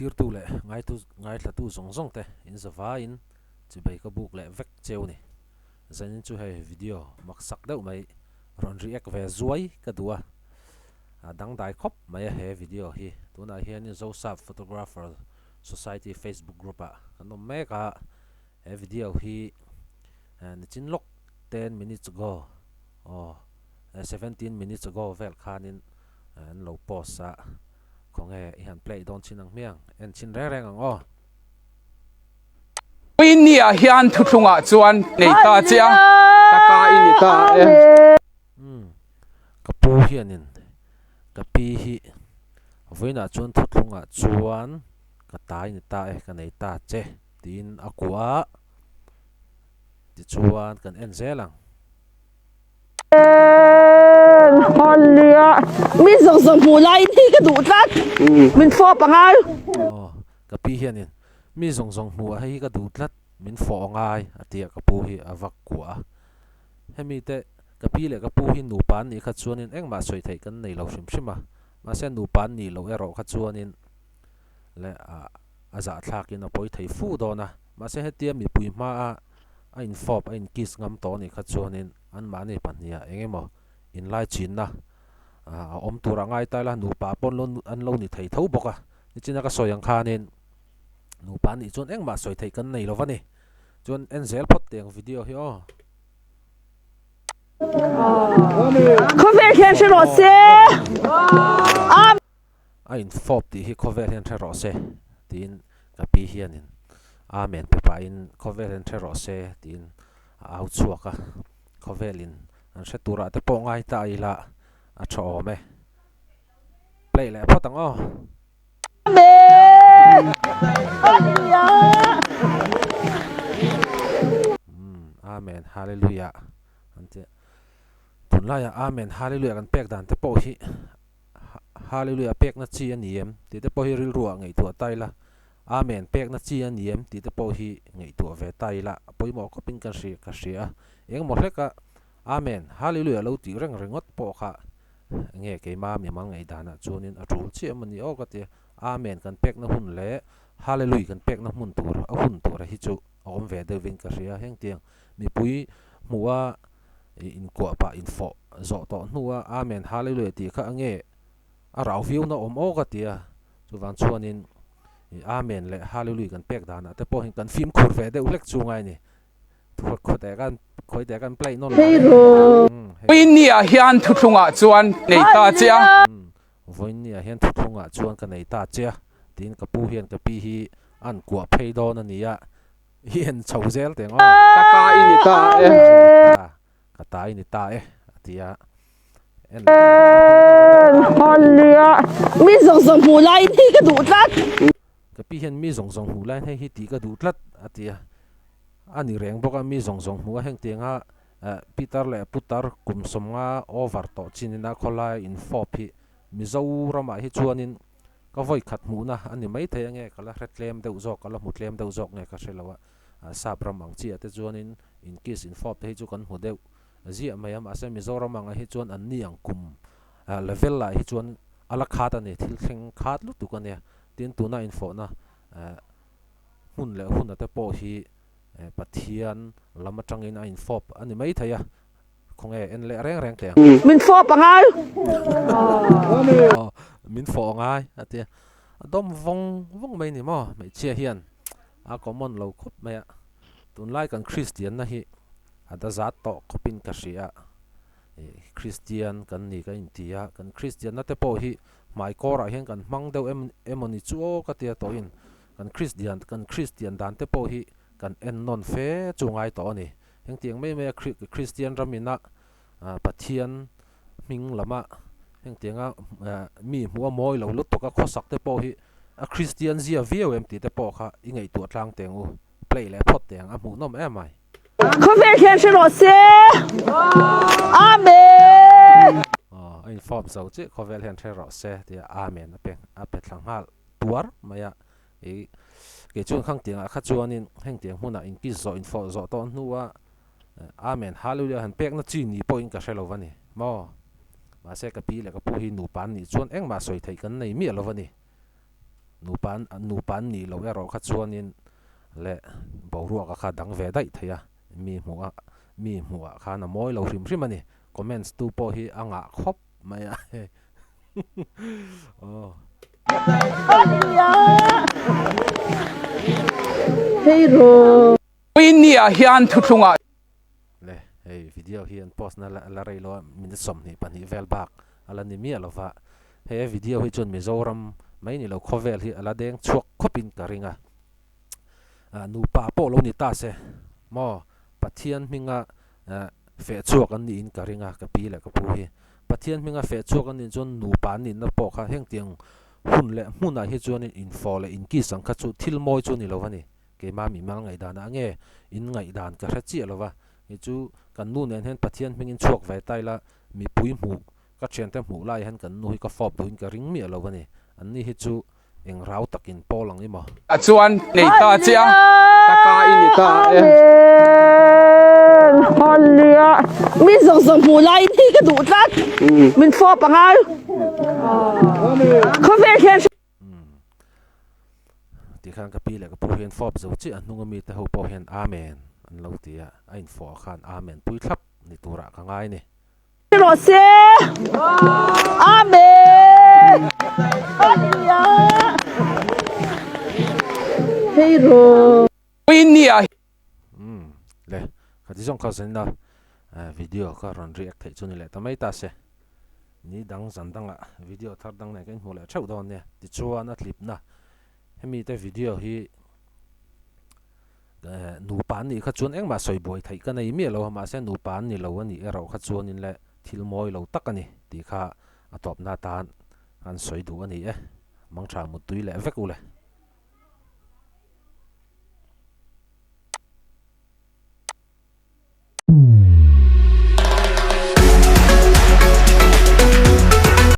thir tu le ngai thla tu zong zong te in zawa in chi bai ka buk le vek cheu ni zanin chu hei video mak sak deuh mai ron react ve zuai ka duwa dang dai khop mai he video hi tuna hian in Joseph Photographer Society Facebook group a kanom me ka he video hi and chin lok 10 minutes ago or 17 minutes ago vel khanin an lo post sa kong he ihan play don chinang miang en chin reng ang o Winia hian thuthunga chuan nei ta chia taka ini ta kapu hianin kapi hi voina chuan thuthunga chuan ka tai ni ta ka nei ta che tin akwa ti chuan kan en zelang Holia mi zong zong mu lai ni ka du tlat min fo pangal kapi hianin mi zong zong mu hi ka du tlat min fo ngai atia kapu hi avak kwa hemi te kapi le kapu hi nu pan ni kha chuanin engma soi thei kan nei lo hrim hrim ma se nu pan ni lo ero kha chuanin le aza thlakin a poi thei fu dona ma se hetia mi pui ma a in fop a in kis ngam to ni kha chuanin an ma ni pania engemo in lai chin na om tura ngai ta la nu pa pon lo an lo ni thei tho boka ni china ka soyang khanin nu pa ni chon engma soi thei kan nei lo wani chon enzel phot teng video hi o cover khen se ro se a in fop ti hi cover hen thero se tin kapi hianin amen pe pa in cover hen thero se tin au chuaka coverlin an se tura te po ngai ta ila a tho me play le photang o amen hallelujah ante tunlaya amen hallelujah kan pek dan te po hi hallelujah pek na chi aniem ti te po hi ril ruwa ngei tu taila amen pek na chi aniem ti te po hi ngei tu ve taila poi mo ko pin kan ri ka ria eng mo hleka amen hallelujah lo ti reng rengot po kha nge ke ma mi mang ngei dana chunin a thul chi amani o ka te amen kan pek na hun le hallelujah kan pek na mun tur a hun tur hi chu om ve de vin ka ria heng tiang mi pui muwa in ko pa info zo to nuwa amen hallelujah ti kha nge a rau view na om o ka tia chu wang chuanin amen le hallelujah kan pek dana te po hin kan film khur ve de ulek chu ngai ni khoi te kan play non Winia hian thuthunga chuan nei ta chia voinia hian thuthunga chuan ka nei ta chia tin ka pu hian ka pi hi an kwa phei don ania hian chauzel teng o taka ini ta ka ta ini ta atia en Holia mi zong zong mu lai ni ka du tlat ka pi hian mi zong zong hu lai hi ti ka du tlat atia ani reng boka mi zong zong hu heng tenga Peter le putar kum somnga over to chinina khola in fopi mi zo rama hi chuanin ka voi khat mu na ani mai the nge kala retlem deuh zok kala mutlem deuh zok nge ka hrelowa sabram ang chi ate chuanin in case in fop hi chu kan hu deuh zia mayam ase mi zo rama nga hi chuan an ni ang kum level la hi chuan ala khat ani thil thleng khat lu tu kan ya tin tuna in fo na hun le hun ate po hi pathian lama tangin a in fop ani mai thaya khong en le reng reng te min fo pangal min fo ngai atia dom vong mai ni mo mai chia hian a common lo khop mai tun lai kan christian na hi ada zat to khopin ka ria christian kan ni ka intia kan christian na te po hi mai kora hian kan mang deuh emoni chu ka tia to in kan christian dan te po hi kan en non fe chungai to ni heng tiang mai mai christian ramina pathian ming lama heng tianga mi muwa moi lo lut to ka khosak te po hi a christian zia vm ti te po kha ingei tu tlang tengu play le phot teng a mu nom emai cover khen se ro se amen in form so che khovel hen thero se ti amen a pe thlang hal tuar maya e ke chuan khang tiang a kha chuanin heng tiang huna in ki zo in fo zo to nuwa amen hallelujah han pek na chi ni point ka hrelo wani mo ma se ka pi le ka pu hi nu pan ni chuan engma soi thei kan nei mi lo wani nupan ni lo ero kha chuanin le boruak kha dang ve dai theia mi hmuwa kha na moi lo hrim hrim ani comments tu po hi anga khop maya oh Hero. Ini a hian thu thunga le hey video hi an post na la rei lo min som ni pan hi vel bak ala ni mi alova he video hi chun mizoram mai ni lo khovel hi ala deng chuak khopin karinga nu pa po lo ni ta se mo pathian minga fe chuak an ni in karinga ka pi le ka pu hi pathian minga fe chuak an ni chun nu pa ni na po kha heng tiang hun le huna hi chuan in fo le in ki sang kha chu thil moi chu ni lo wani ke ma mi mal ngai dan ange in ngai dan ka hra chi alova hi chu kan nu nen hen pathian mingin chuak vai tai la mi pui mu ka chen te mu lai hen kan nu hi ka fop duin ka ring mi alova ni an ni hi chu eng rau takin polang ni mo chuan nei ta chiang taka ini ta Hallelujah. Mi zong mu lai ni ka du tlat. Min fo pangal. Ko ve khen ti khan ka pi le ka pu hen fop zo chi an nunga mi te ho po hen amen an lo tia ain fo khan amen pui thlap ni tura ka ngai ni ro se. Amen. Hallelujah. Hero. ini a le ka ti jong ka sen na video ka ron react thai chu ni le tamai ta se ni dang zan dang a video thar dang ne kan hu le thau don ne ti chuan a clip na hemi te video hi nu pan ni kha chuan eng ma soi boi thai ka nei mi lo ma se nu pan ni lo ani ero kha chuan in le thil moi lo tak ani ti kha atop na tan an soi du ani mang tha mu tui le vek u le